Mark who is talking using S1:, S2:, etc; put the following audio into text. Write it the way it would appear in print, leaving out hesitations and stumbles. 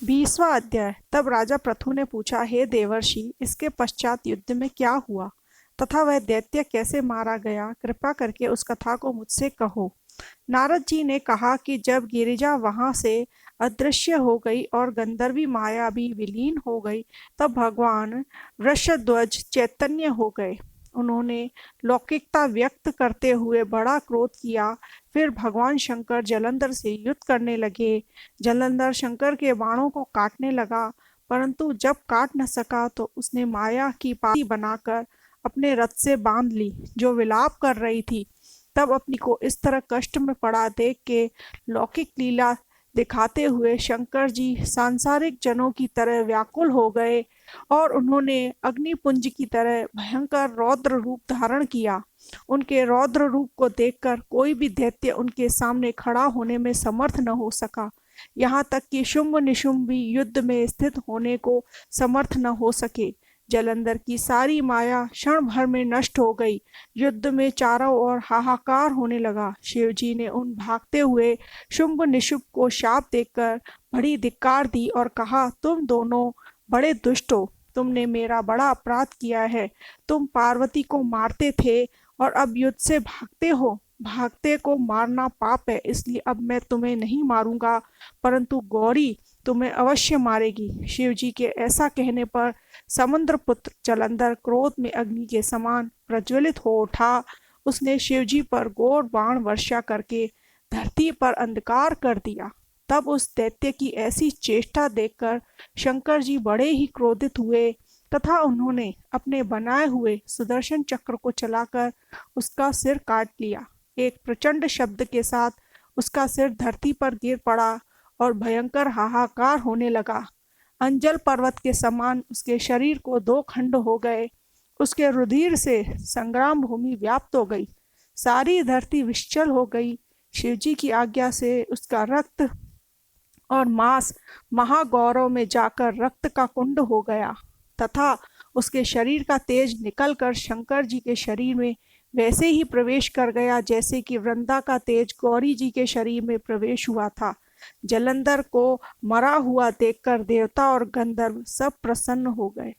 S1: 20वां अध्याय। तब राजा पृथु ने पूछा, हे देवर्षि, इसके पश्चात युद्ध में क्या हुआ तथा वह दैत्य कैसे मारा गया? कृपा करके उस कथा को मुझसे कहो। नारद जी ने कहा कि जब गिरिजा वहां से अदृश्य हो गई और गंधर्वी माया भी विलीन हो गई, तब भगवान वृषध्वज चैतन्य हो गए। उन्होंने लौकिकता व्यक्त करते हुए बड़ा क्रोध किया। फिर भगवान शंकर जलंधर से युद्ध करने लगे। जलंधर शंकर के बाणों को काटने लगा, परंतु जब काट न सका तो उसने माया की पाती बनाकर अपने रथ से बांध ली, जो विलाप कर रही थी। तब अपनी को इस तरह कष्ट में पड़ा देख के लौकिक लीला दिखाते हुए शंकर जी सांसारिक जनों की तरह व्याकुल हो गए और उन्होंने अग्निपुंज की तरह भयंकर रौद्र रूप धारण किया। उनके रौद्र रूप को देखकर कोई भी दैत्य उनके सामने खड़ा होने में समर्थ न हो सका। यहाँ तक कि शुंभ निशुंभ भी युद्ध में स्थित होने को समर्थ न हो सके। जलंधर की सारी माया क्षण भर में नष्ट हो गई। युद्ध में चारों ओर हाहाकार होने लगा। शिवजी ने उन भागते हुए शुंभ निशुंभ को शाप देकर बड़ी धिक्कार दी और कहा, तुम दोनों बड़े दुष्ट हो। तुमने मेरा बड़ा अपराध किया है। तुम पार्वती को मारते थे और अब युद्ध से भागते हो। भागते को मारना पाप है, इसलिए अब मैं तुम्हें नहीं मारूंगा, परंतु गौरी तुम्हें अवश्य मारेगी। शिवजी के ऐसा कहने पर समुद्रपुत्र जलंधर क्रोध में अग्नि के समान प्रज्वलित हो उठा। उसने शिवजी पर घोर बाण वर्षा करके धरती पर अंधकार कर दिया। तब उस दैत्य की ऐसी चेष्टा देखकर शंकर जी बड़े ही क्रोधित हुए तथा उन्होंने अपने बनाए हुए सुदर्शन चक्र को चलाकर उसका सिर काट लिया। एक प्रचंड शब्द के साथ उसका सिर धरती पर गिर पड़ा और भयंकर हाहाकार होने लगा। अंजल पर्वत के समान उसके शरीर को दो खंड हो गए। उसके रुधिर से संग्राम भूमि व्याप्त हो गई। सारी धरती विश्चल हो गई। शिवजी की आज्ञा से उसका रक्त और मांस महागौरव में जाकर रक्त का कुंड हो गया तथा उसके शरीर का तेज निकलकर शंकर जी के शरीर में वैसे ही प्रवेश कर गया जैसे कि वृंदा का तेज गौरी जी के शरीर में प्रवेश हुआ था। जलंधर को मरा हुआ देखकर देवता और गंधर्व सब प्रसन्न हो गए।